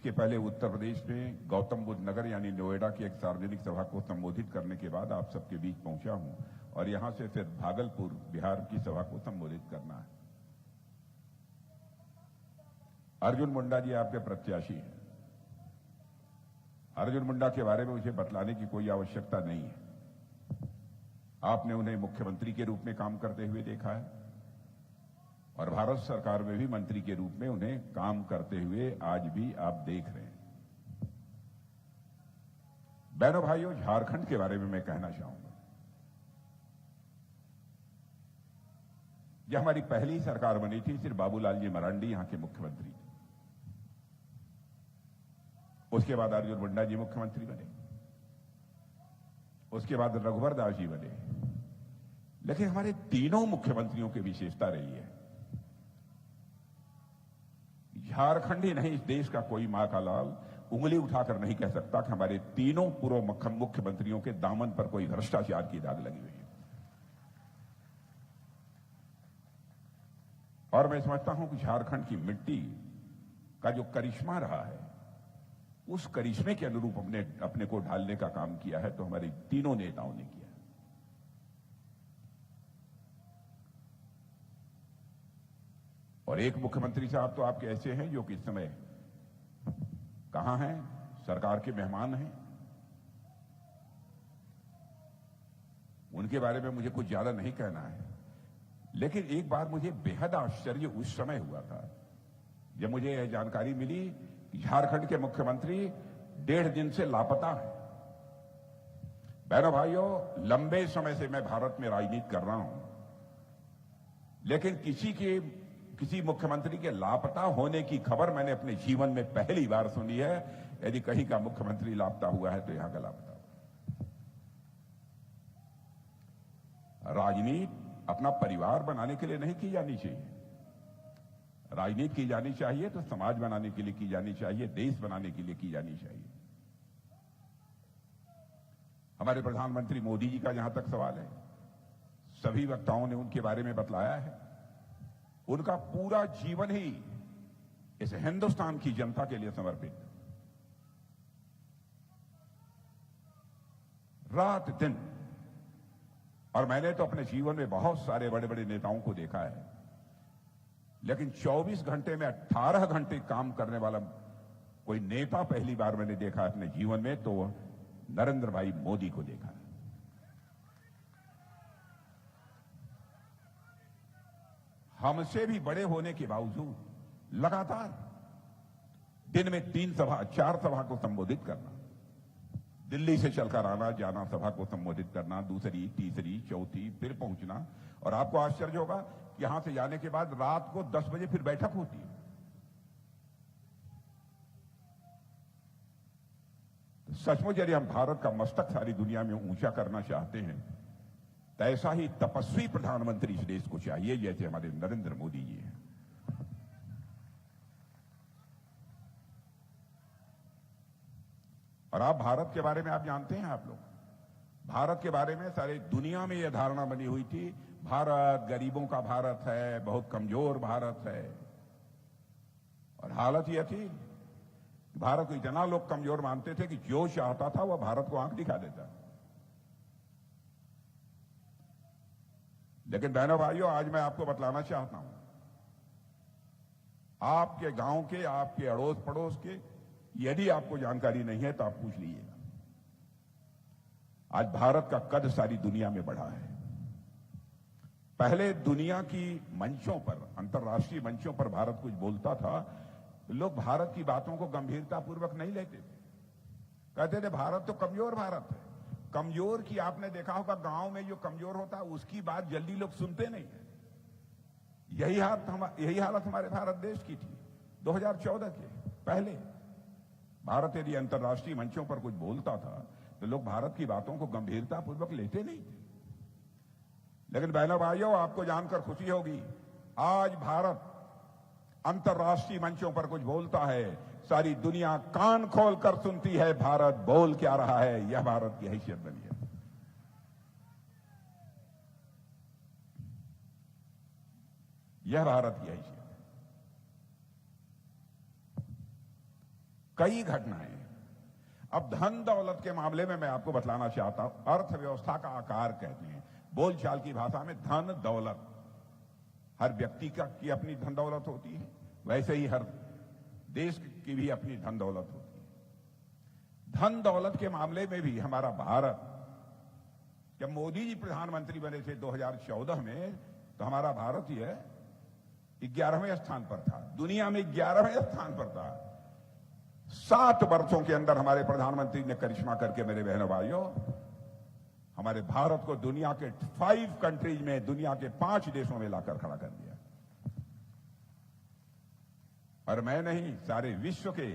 इसके पहले उत्तर प्रदेश में गौतम बुद्ध नगर यानी नोएडा की एक सार्वजनिक सभा को संबोधित करने के बाद आप सबके बीच पहुंचा हूं और यहां से फिर भागलपुर बिहार की सभा को संबोधित करना है। अर्जुन मुंडा जी आपके प्रत्याशी हैं। अर्जुन मुंडा के बारे में मुझे बतलाने की कोई आवश्यकता नहीं है। आपने उन्हें मुख्यमंत्री के रूप में काम करते हुए देखा है और भारत सरकार में भी मंत्री के रूप में उन्हें काम करते हुए आज भी आप देख रहे हैं। बहनों भाइयों, झारखंड के बारे में मैं कहना चाहूंगा। जब हमारी पहली सरकार बनी थी, सिर्फ बाबूलाल जी मरांडी यहां के मुख्यमंत्री थे। उसके बाद अर्जुन मुंडा जी मुख्यमंत्री बने, उसके बाद रघुवर दास जी बने। लेकिन हमारे तीनों मुख्यमंत्रियों की विशेषता रही है, झारखंड ही नहीं, इस देश का कोई मां का लाल उंगली उठाकर नहीं कह सकता कि हमारे तीनों पूर्व मुख्यमंत्रियों के दामन पर कोई भ्रष्टाचार की दाग लगी हुई है। और मैं समझता हूं कि झारखंड की मिट्टी का जो करिश्मा रहा है, उस करिश्मे के अनुरूप अपने को ढालने का काम किया है तो हमारे तीनों नेताओं ने किया। और एक मुख्यमंत्री साहब तो आपके ऐसे हैं जो कि इस समय कहां हैं, सरकार के मेहमान हैं। उनके बारे में मुझे कुछ ज्यादा नहीं कहना है, लेकिन एक बार मुझे बेहद आश्चर्य उस समय हुआ था जब मुझे यह जानकारी मिली कि झारखंड के मुख्यमंत्री 1.5 दिन से लापता हैं। बहनों भाइयों, लंबे समय से मैं भारत में राजनीति कर रहा हूं, लेकिन किसी मुख्यमंत्री के लापता होने की खबर मैंने अपने जीवन में पहली बार सुनी है। यदि कहीं का मुख्यमंत्री लापता हुआ है तो यहां का लापता हुआ। राजनीति अपना परिवार बनाने के लिए नहीं की जानी चाहिए। राजनीति की जानी चाहिए तो समाज बनाने के लिए की जानी चाहिए, देश बनाने के लिए की जानी चाहिए। हमारे प्रधानमंत्री मोदी जी का जहां तक सवाल है, सभी वक्ताओं ने उनके बारे में बतलाया है। उनका पूरा जीवन ही इस हिंदुस्तान की जनता के लिए समर्पित, रात दिन। और मैंने तो अपने जीवन में बहुत सारे बड़े बड़े नेताओं को देखा है, लेकिन 24 घंटे में 18 घंटे काम करने वाला कोई नेता पहली बार मैंने देखा अपने जीवन में, तो नरेंद्र भाई मोदी को देखा है। हमसे भी बड़े होने के बावजूद लगातार दिन में 3 सभा 4 सभा को संबोधित करना, दिल्ली से चलकर आना जाना, सभा को संबोधित करना, दूसरी, तीसरी, चौथी, फिर पहुंचना। और आपको आश्चर्य होगा कि यहां से जाने के बाद रात को 10 बजे फिर बैठक होती है। तो सचमुच यदि हम भारत का मस्तक सारी दुनिया में ऊंचा करना चाहते हैं तो ऐसा ही तपस्वी प्रधानमंत्री इस देश को चाहिए जैसे हमारे नरेंद्र मोदी जी हैं। और आप भारत के बारे में आप जानते हैं, आप लोग भारत के बारे में सारी दुनिया में यह धारणा बनी हुई थी, भारत गरीबों का भारत है, बहुत कमजोर भारत है। और हालत यह थी, भारत को इतना लोग कमजोर मानते थे कि जो चाहता था वह भारत को आंख दिखा देता। लेकिन बहनों भाइयों, आज मैं आपको बतलाना चाहता हूं, आपके गांव के, आपके अड़ोस पड़ोस के, यदि आपको जानकारी नहीं है तो आप पूछ लीजिएगा। आज भारत का कद सारी दुनिया में बढ़ा है। पहले दुनिया की मंचों पर, अंतर्राष्ट्रीय मंचों पर भारत कुछ बोलता था, लोग भारत की बातों को गंभीरतापूर्वक नहीं लेते थे। कहते थे भारत तो कमजोर भारत है। कमजोर की आपने देखा होगा, गांव में जो कमजोर होता है उसकी बात जल्दी लोग सुनते नहीं है। यही हालत हमारे भारत देश की थी 2014 के पहले। भारत यदि अंतर्राष्ट्रीय मंचों पर कुछ बोलता था तो लोग भारत की बातों को गंभीरतापूर्वक लेते नहीं थे। लेकिन बहनों भाइयों, आपको जानकर खुशी होगी, आज भारत अंतर्राष्ट्रीय मंचों पर कुछ बोलता है, सारी दुनिया कान खोलकर सुनती है भारत बोल क्या रहा है। यह भारत की हैसियत बनी है। यह भारत की हैसियत है। कई घटनाएं। अब धन दौलत के मामले में मैं आपको बतलाना चाहता हूं, अर्थव्यवस्था का आकार कहते हैं बोलचाल की भाषा में धन दौलत। हर व्यक्ति की अपनी धन दौलत होती है, वैसे ही हर देश की भी अपनी धन दौलत होती है। धन दौलत के मामले में भी हमारा भारत, जब मोदी जी प्रधानमंत्री बने थे 2014 में, तो हमारा भारत ही 11वें स्थान पर था, दुनिया में 11वें स्थान पर था। 7 वर्षों के अंदर हमारे प्रधानमंत्री ने करिश्मा करके, मेरे बहनों भाइयों, हमारे भारत को दुनिया के 5 कंट्रीज में, दुनिया के 5 देशों में लाकर खड़ा कर दिया। और मैं नहीं, सारे विश्व के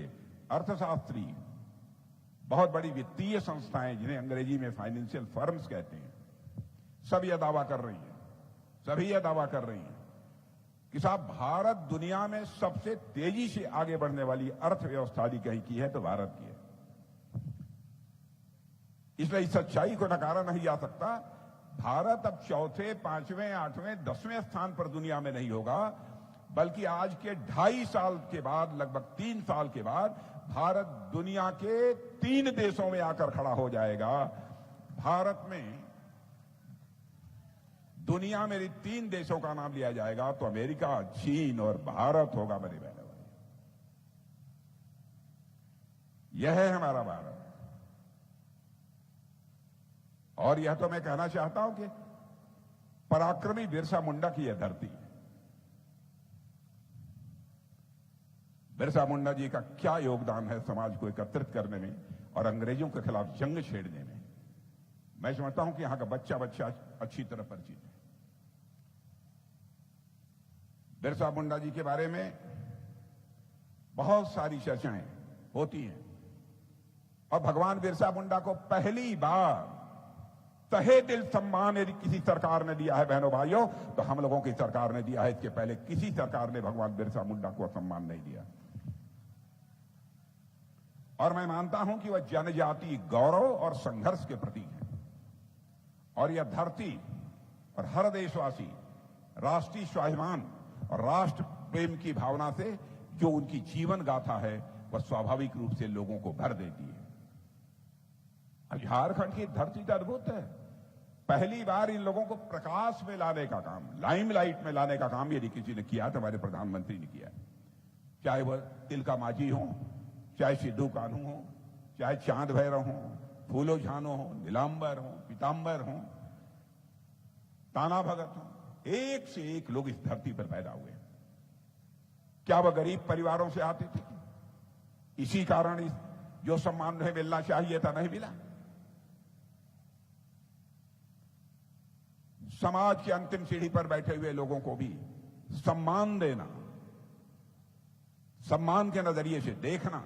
अर्थशास्त्री, बहुत बड़ी वित्तीय संस्थाएं जिन्हें अंग्रेजी में फाइनेंशियल फर्म्स कहते हैं, सब यह दावा कर रही हैं, सभी यह दावा कर रही हैं कि साहब भारत दुनिया में सबसे तेजी से आगे बढ़ने वाली अर्थव्यवस्था यदि कहीं की है तो भारत की है। इसलिए इस सच्चाई को नकारा नहीं जा सकता। भारत अब 4थे, 5वें, 8वें, 10वें स्थान पर दुनिया में नहीं होगा, बल्कि आज के 2.5 साल के बाद, लगभग 3 साल के बाद, भारत दुनिया के 3 देशों में आकर खड़ा हो जाएगा। भारत में दुनिया में 3 देशों का नाम लिया जाएगा तो अमेरिका, चीन और भारत होगा, मेरे बहनों भाई। यह है हमारा भारत। और यह तो मैं कहना चाहता हूं कि पराक्रमी बिरसा मुंडा की यह धरती है। बिरसा मुंडा जी का क्या योगदान है समाज को एकत्रित करने में और अंग्रेजों के खिलाफ जंग छेड़ने में। मैं समझता हूं कि यहां का बच्चा बच्चा अच्छी तरह परिचित है। बिरसा मुंडा जी के बारे में बहुत सारी चर्चाएं होती हैं और भगवान बिरसा मुंडा को पहली बार तहे दिल सम्मान यदि किसी सरकार ने दिया है बहनों भाइयों, तो हम लोगों की सरकार ने दिया है। इसके पहले किसी सरकार ने भगवान बिरसा मुंडा को सम्मान नहीं दिया। और मैं मानता हूं कि वह जनजाति गौरव और संघर्ष के प्रतीक है। और यह धरती और हर देशवासी राष्ट्रीय स्वाभिमान और राष्ट्र प्रेम की भावना से जो उनकी जीवन गाथा है, वह स्वाभाविक रूप से लोगों को भर देती है। अब झारखंड की धरती तो अद्भुत है। पहली बार इन लोगों को प्रकाश में लाने का काम, लाइमलाइट में लाने का काम यदि किसी ने किया तो हमारे प्रधानमंत्री ने किया। चाहे वह तिलका मांझी हो, चाहे सिद्धू कान्हू हो, चाहे चांद भैरव हो, फूलो झानो हो, नीलांबर हो, पीतांबर हो, ताना भगत हो, एक से एक लोग इस धरती पर पैदा हुए। क्या वह गरीब परिवारों से आते थे? इसी कारण जो सम्मान उन्हें मिलना चाहिए था नहीं मिला। समाज की अंतिम सीढ़ी पर बैठे हुए लोगों को भी सम्मान देना, सम्मान के नजरिए से देखना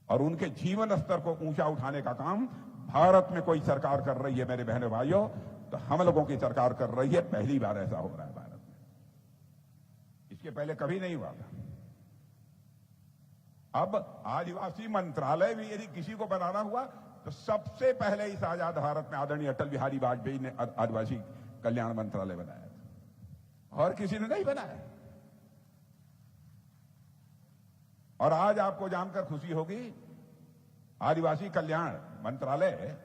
और उनके जीवन स्तर को ऊंचा उठाने का काम भारत में कोई सरकार कर रही है मेरे बहनों भाइयों, तो हम लोगों की सरकार कर रही है। पहली बार ऐसा हो रहा है भारत में, इसके पहले कभी नहीं हुआ था। अब आदिवासी मंत्रालय भी यदि किसी को बनाना हुआ तो सबसे पहले इस आजाद भारत में आदरणीय अटल बिहारी वाजपेयी ने आदिवासी कल्याण मंत्रालय बनाया था, और किसी ने नहीं बनाया। और आज आपको जानकर खुशी होगी, आदिवासी कल्याण मंत्रालय,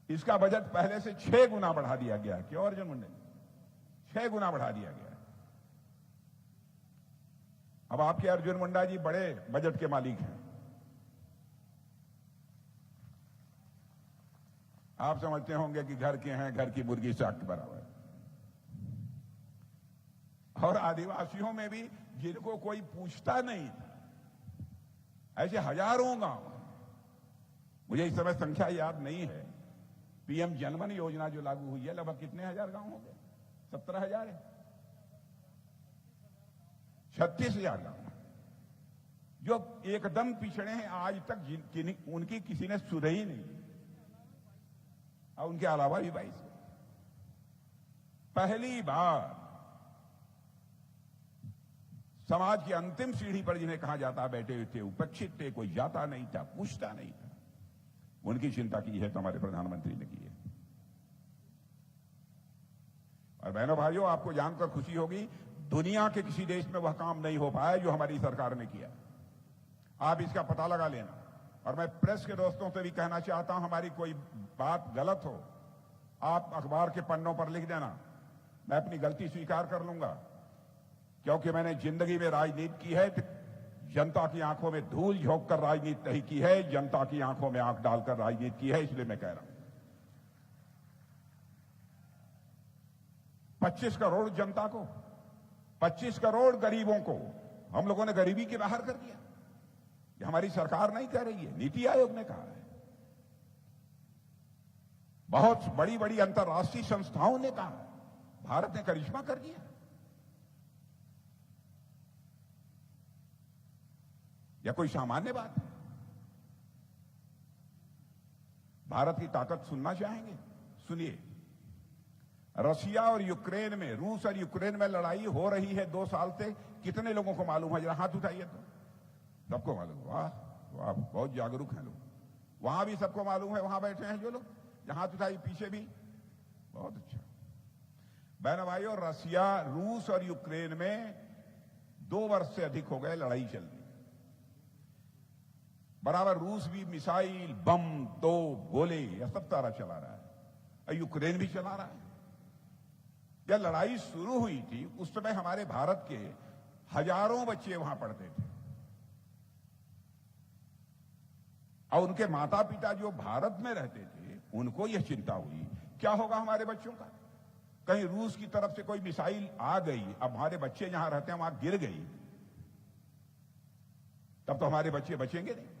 इसका बजट पहले से 6 गुना बढ़ा दिया गया है। क्यों अर्जुन मुंडे? 6 गुना बढ़ा दिया गया है। अब आपके अर्जुन मुंडा जी बड़े बजट के मालिक हैं। आप समझते होंगे कि घर के हैं, घर की मुर्गी शाक के बराबर। और आदिवासियों में भी जिनको कोई पूछता नहीं था, ऐसे हजारों गांव, मुझे इस समय संख्या याद नहीं है। पीएम जनधन योजना जो लागू हुई है, लगभग कितने हजार गांव हो गए? 17,000 है, 36,000 गांव जो एकदम पिछड़े हैं, आज तक उनकी किसी ने सुध ही नहीं, और उनके अलावा भी 22। पहली बार समाज की अंतिम सीढ़ी पर जिन्हें कहा जाता बैठे हुए थे, उपेक्षित थे, कोई जाता नहीं था, पूछता नहीं था, उनकी चिंता की है तो हमारे प्रधानमंत्री ने की है। और बहनों भाइयों, आपको जानकर खुशी होगी, दुनिया के किसी देश में वह काम नहीं हो पाया जो हमारी सरकार ने किया। आप इसका पता लगा लेना। और मैं प्रेस के दोस्तों से भी कहना चाहता हूं, हमारी कोई बात गलत हो, आप अखबार के पन्नों पर लिख देना, मैं अपनी गलती स्वीकार कर लूंगा। क्योंकि मैंने जिंदगी में राजनीति की है, जनता की आंखों में धूल झोंक कर राजनीति नहीं की है, जनता की आंखों में आंख डालकर राजनीति की है, इसलिए मैं कह रहा हूं। 25 करोड़ जनता को, 25 करोड़ गरीबों को हम लोगों ने गरीबी के बाहर कर दिया। ये हमारी सरकार नहीं कह रही है, नीति आयोग ने कहा है। बहुत बड़ी बड़ी अंतर्राष्ट्रीय संस्थाओं ने कहा, भारत ने करिश्मा कर दिया। यह कोई सामान्य बात है? भारत की ताकत सुनना चाहेंगे? सुनिए। रशिया और यूक्रेन में, रूस और यूक्रेन में लड़ाई हो रही है 2 साल से। कितने लोगों को मालूम है? जरा हाथ उठाइए तो। सबको मालूम। वाह वाह, बहुत जागरूक हैं लोग। वहां भी सबको मालूम है, वहां बैठे हैं जो लोग, जहां हाथ उठाई पीछे भी। बहुत अच्छा। बहनों भाइयों, रशिया, रूस और यूक्रेन में 2 वर्ष से अधिक हो गए लड़ाई चल रही। बराबर रूस भी मिसाइल, बम, तोप, गोले, यह सब सारा चला रहा है, और यूक्रेन भी चला रहा है। जब लड़ाई शुरू हुई थी उस समय हमारे भारत के हजारों बच्चे वहां पढ़ते थे, और उनके माता पिता जो भारत में रहते थे उनको यह चिंता हुई क्या होगा हमारे बच्चों का। कहीं रूस की तरफ से कोई मिसाइल आ गई, अब हमारे बच्चे जहां रहते हैं वहां गिर गई, तब तो हमारे बच्चे बचेंगे नहीं।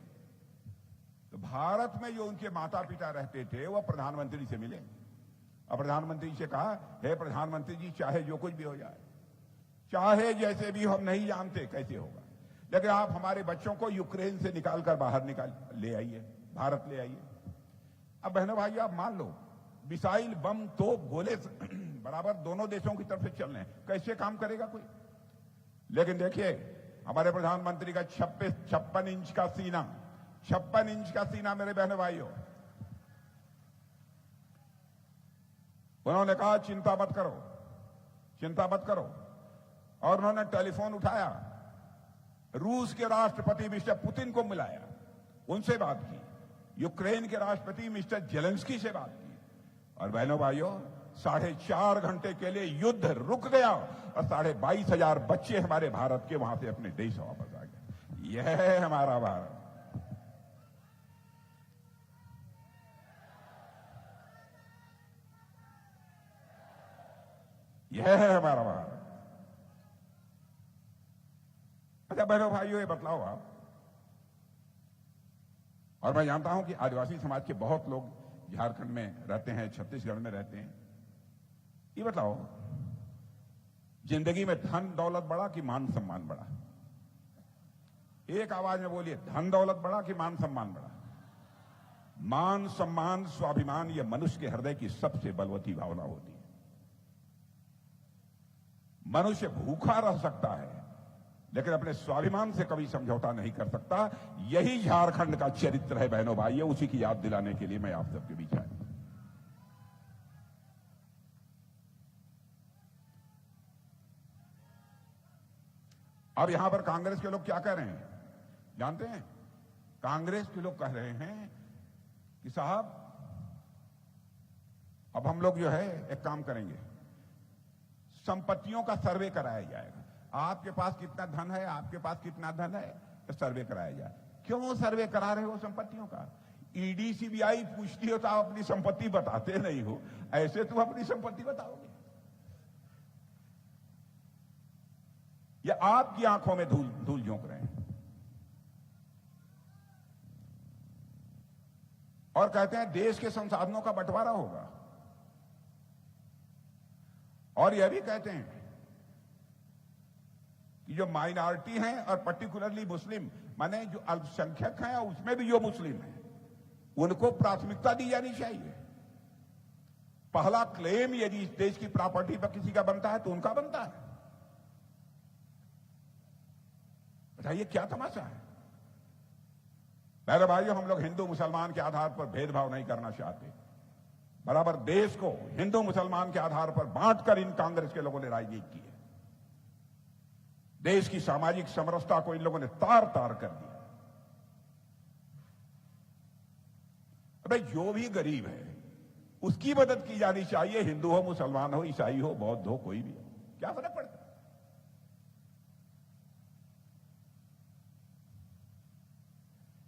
तो भारत में जो उनके माता पिता रहते थे वह प्रधानमंत्री से मिले, और प्रधानमंत्री से कहा, हे प्रधानमंत्री जी, चाहे जो कुछ भी हो जाए, चाहे जैसे भी, हम नहीं जानते कैसे होगा, लेकिन आप हमारे बच्चों को यूक्रेन से निकालकर बाहर ले आइए, भारत ले आइए। अब बहनों भाई, आप मान लो मिसाइल, बम, तोप, गोले बराबर दोनों देशों की तरफ से चल रहे हैं, कैसे काम करेगा कोई? लेकिन देखिए, हमारे प्रधानमंत्री का 56 इंच का सीना, 56 इंच का सीना मेरे बहनों भाइयों। उन्होंने कहा चिंता मत करो, चिंता मत करो। और उन्होंने टेलीफोन उठाया, रूस के राष्ट्रपति मिस्टर पुतिन को मिलाया, उनसे बात की, यूक्रेन के राष्ट्रपति मिस्टर जेलेंस्की से बात की, और बहनों भाइयों 4.5 घंटे के लिए युद्ध रुक गया, और 22,500 बच्चे हमारे भारत के वहां से अपने देश वापस आ गए। यह है हमारा भारत। यह है हमारा भारत। अच्छा बहनों भाइयों, ये बतलाओ आप, और मैं जानता हूं कि आदिवासी समाज के बहुत लोग झारखंड में रहते हैं, छत्तीसगढ़ में रहते हैं, ये बताओ, जिंदगी में धन दौलत बढ़ा कि मान सम्मान बढ़ा? एक आवाज में बोलिए, धन दौलत बढ़ा कि मान सम्मान बढ़ा? मान सम्मान, स्वाभिमान, यह मनुष्य के हृदय की सबसे बलवती भावना होती है। मनुष्य भूखा रह सकता है लेकिन अपने स्वाभिमान से कभी समझौता नहीं कर सकता। यही झारखंड का चरित्र है बहनों भाइयों, उसी की याद दिलाने के लिए मैं आप सबके बीच आया। अब यहां पर कांग्रेस के लोग क्या कह रहे हैं जानते हैं? कांग्रेस के लोग कह रहे हैं कि साहब, अब हम लोग जो है एक काम करेंगे, संपत्तियों का सर्वे कराया जाएगा। आपके पास कितना धन है, आपके पास कितना धन है, तो सर्वे कराया जाए। क्यों सर्वे करा रहे हो संपत्तियों का? ईडी सीबीआई पूछती हो तो आप अपनी संपत्ति बताते नहीं हो, ऐसे तुम अपनी संपत्ति बताओगे? या आपकी आंखों में धूल झोंक रहे हैं? और कहते हैं देश के संसाधनों का बंटवारा होगा, और यह भी कहते हैं कि जो माइनॉरिटी हैं और पर्टिकुलरली मुस्लिम, माने जो अल्पसंख्यक हैं और उसमें भी जो मुस्लिम हैं, उनको प्राथमिकता दी जानी चाहिए। पहला क्लेम यदि इस देश की प्रॉपर्टी पर किसी का बनता है तो उनका बनता है। बताइए क्या तमाशा है? मेरे भाइयों, हम लोग हिंदू मुसलमान के आधार पर भेदभाव नहीं करना चाहते। बराबर देश को हिंदू मुसलमान के आधार पर बांटकर इन कांग्रेस के लोगों ने राजनीति की है। देश की सामाजिक समरसता को इन लोगों ने तार तार कर दिया। अबे जो भी गरीब है उसकी मदद की जानी चाहिए, हिंदू हो, मुसलमान हो, ईसाई हो, बौद्ध हो, कोई भी हो, क्या फर्क पड़ता है?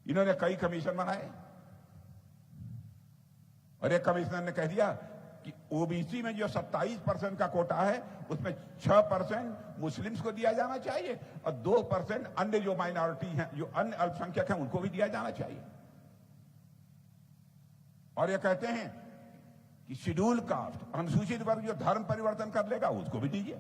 इन्होंने कई कमीशन बनाए और एक कमिश्नर ने कह दिया कि ओबीसी में जो 27% का कोटा है उसमें 6% मुस्लिम्स को दिया जाना चाहिए और 2% अन्य जो माइनॉरिटी हैं, जो अन्य अल्पसंख्यक हैं, उनको भी दिया जाना चाहिए। और ये कहते हैं कि शेड्यूल कास्ट, अनुसूचित वर्ग जो धर्म परिवर्तन कर लेगा उसको भी दीजिए।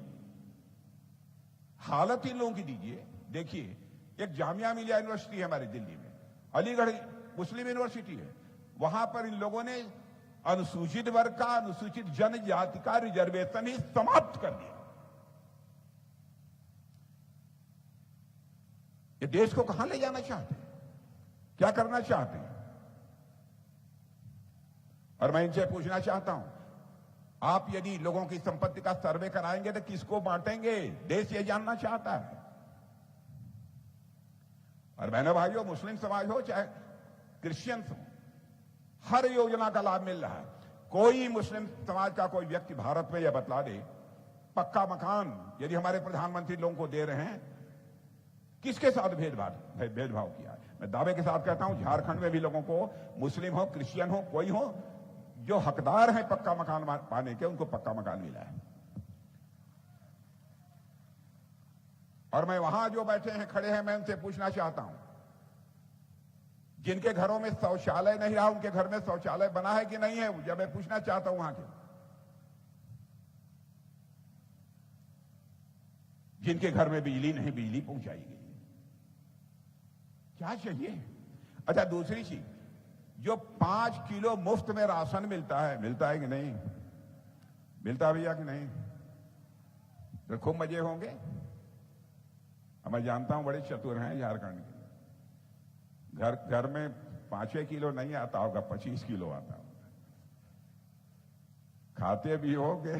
हालत इन लोगों की दीजिए। देखिए, एक जामिया मिलिया यूनिवर्सिटी है हमारे दिल्ली में, अलीगढ़ मुस्लिम यूनिवर्सिटी है, वहां पर इन लोगों ने अनुसूचित वर्ग का, अनुसूचित जनजाति का रिजर्वेशन ही समाप्त कर दिया। ये देश को कहां ले जाना चाहते हैं, क्या करना चाहते हैं? और मैं इनसे पूछना चाहता हूं, आप यदि लोगों की संपत्ति का सर्वे कराएंगे तो किसको बांटेंगे? देश ये जानना चाहता है। और बहनों भाइयों, मुस्लिम समाज हो चाहे क्रिश्चियंस हो, हर योजना का लाभ मिल रहा है। कोई मुस्लिम समाज का कोई व्यक्ति भारत में यह बतला दे, पक्का मकान यदि हमारे प्रधानमंत्री लोगों को दे रहे हैं, किसके साथ भेदभाव किया है? मैं दावे के साथ कहता हूं, झारखंड में भी लोगों को, मुस्लिम हो, क्रिश्चियन हो, कोई हो, जो हकदार हैं पक्का मकान पाने के, उनको पक्का मकान मिला है। और मैं वहां जो बैठे हैं, खड़े हैं, मैं उनसे पूछना चाहता हूं, जिनके घरों में शौचालय नहीं रहा, उनके घर में शौचालय बना है कि नहीं है? जब मैं पूछना चाहता हूं वहां के, जिनके घर में बिजली नहीं, बिजली पहुंचाई गई, क्या चाहिए? अच्छा, दूसरी चीज, जो 5 किलो मुफ्त में राशन मिलता है कि नहीं? मिलता भैया कि नहीं? तो खूब मजे होंगे। मैं जानता हूं बड़े चतुर हैं झारखंड के, घर में 5 किलो नहीं आता होगा, 25 किलो आता होगा। खाते भी होगे।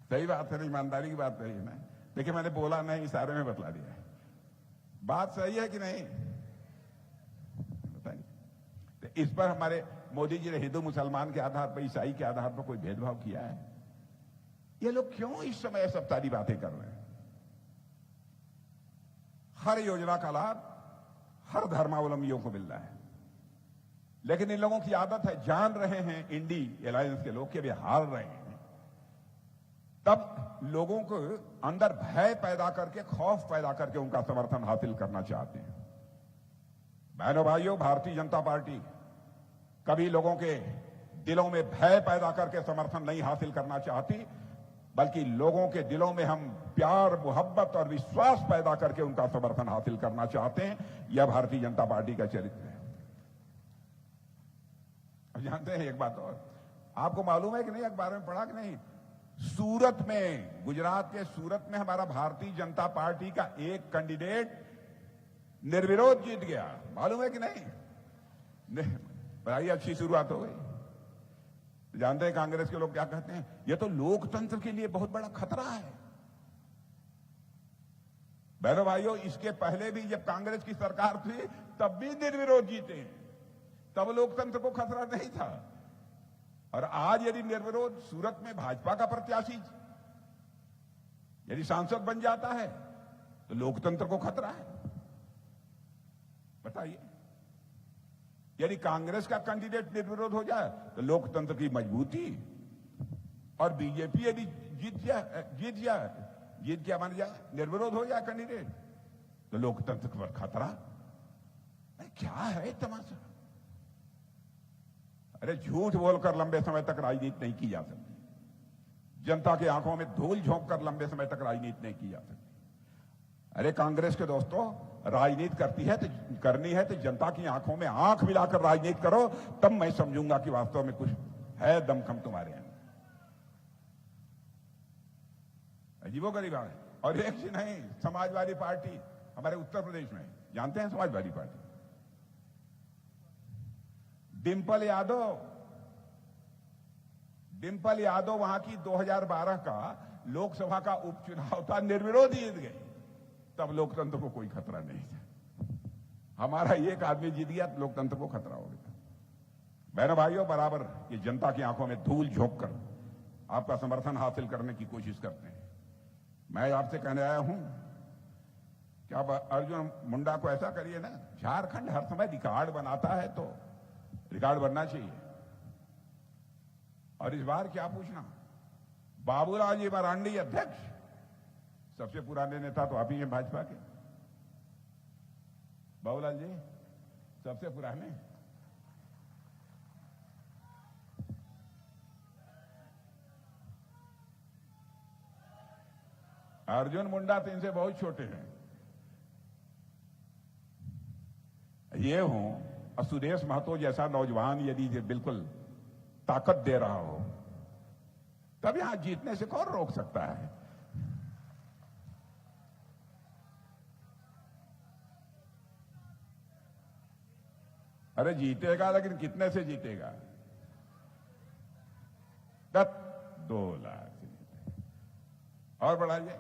सही बात है, ईमानदारी की बात है ना। देखिए, मैंने बोला नहीं, इशारे में बतला दिया है। बात सही है कि नहीं? बताइए। तो इस पर हमारे मोदी जी ने हिंदू मुसलमान के आधार पर, ईसाई के आधार पर कोई भेदभाव किया है? ये लोग क्यों इस समय सब सारी बातें कर रहे हैं? हर योजना का लाभ हर धर्मावलंबियों को मिल रहा है, लेकिन इन लोगों की आदत है, जान रहे हैं इंडी अलायंस के लोग कि वे हार रहे हैं, तब लोगों को अंदर भय पैदा करके, खौफ पैदा करके उनका समर्थन हासिल करना चाहते हैं। बहनों भाइयों, भारतीय जनता पार्टी कभी लोगों के दिलों में भय पैदा करके समर्थन नहीं हासिल करना चाहती, बल्कि लोगों के दिलों में हम प्यार, मोहब्बत और विश्वास पैदा करके उनका समर्थन हासिल करना चाहते हैं। यह भारतीय जनता पार्टी का चरित्र है। अब जानते हैं एक बात और, आपको मालूम है कि नहीं, अखबार में पढ़ा कि नहीं, सूरत में, गुजरात के सूरत में हमारा भारतीय जनता पार्टी का एक कैंडिडेट निर्विरोध जीत गया। मालूम है कि नहीं? बड़ी अच्छी शुरुआत हो गई। जानते हैं कांग्रेस के लोग क्या कहते हैं? यह तो लोकतंत्र के लिए बहुत बड़ा खतरा है। बहनों भाइयों, इसके पहले भी जब कांग्रेस की सरकार थी तब भी निर्विरोध जीते हैं, तब लोकतंत्र को खतरा नहीं था। और आज यदि निर्विरोध सूरत में भाजपा का प्रत्याशी यदि सांसद बन जाता है तो लोकतंत्र को खतरा है। बताइए, यदि कांग्रेस का कैंडिडेट निर्विरोध हो जाए तो लोकतंत्र की मजबूती, और बीजेपी यदि जीत गया मान जाए, निर्विरोध हो जाए कैंडिडेट, तो लोकतंत्र पर खतरा। क्या है तमाशा? अरे झूठ बोलकर लंबे समय तक राजनीति नहीं की जा सकती, जनता की आंखों में धूल झोंक कर लंबे समय तक राजनीति नहीं की जा सकती। अरे कांग्रेस के दोस्तों, राजनीति करनी है तो जनता की आंखों में आंख मिलाकर राजनीति करो, तब मैं समझूंगा कि वास्तव में कुछ है दमखम तुम्हारे अंदर। अजीबोगरीब है। और एक ही नहीं, समाजवादी पार्टी हमारे उत्तर प्रदेश में, जानते हैं समाजवादी पार्टी, डिम्पल यादव वहां की 2012 का लोकसभा का उपचुनाव था, निर्विरोध जीत गई। तब लोकतंत्र को कोई खतरा नहीं था। हमारा एक आदमी जीत गया तो लोकतंत्र को खतरा हो गया। बहनों भाइयों, बराबर ये जनता की आंखों में धूल झोंक कर आपका समर्थन हासिल करने की कोशिश करते हैं। मैं आपसे कहने आया हूं कि आप अर्जुन मुंडा को ऐसा करिए ना, झारखंड हर समय रिकॉर्ड बनाता है तो रिकॉर्ड बनना चाहिए। और इस बार क्या पूछना, बाबूलाल जी मरांडी अध्यक्ष, सबसे पुराने नेता तो आप ही हैं भाजपा के। बाबूलाल जी सबसे पुराने। अर्जुन मुंडा तो इनसे बहुत छोटे हैं। ये हूं और सुरेश महतो जैसा नौजवान यदि बिल्कुल ताकत दे रहा हो तब यहां जीतने से कौन रोक सकता है। अरे जीतेगा, लेकिन कितने से जीतेगा? 2 लाख से जीतेगा। और बढ़ाइए,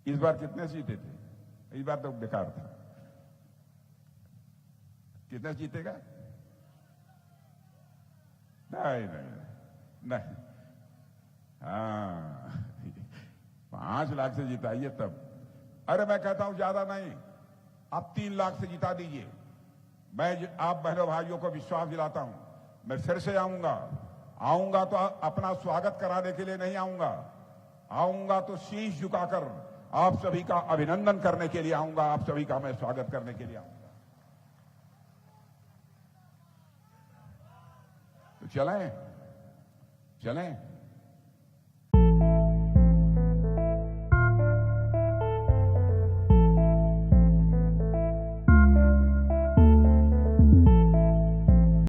इस बार कितने से जीते थे? इस बार तो बेकार था। कितने से जीतेगा? नहीं। हाँ 5 लाख से जिताइए तब। अरे मैं कहता हूं ज्यादा नहीं, आप 3 लाख से जिता दीजिए। मैं आप बहनों भाइयों को विश्वास दिलाता हूं, मैं फिर से आऊंगा तो अपना स्वागत कराने के लिए नहीं आऊंगा तो शीश झुकाकर आप सभी का अभिनंदन करने के लिए आऊंगा, आप सभी का मैं स्वागत करने के लिए आऊंगा। तो चलें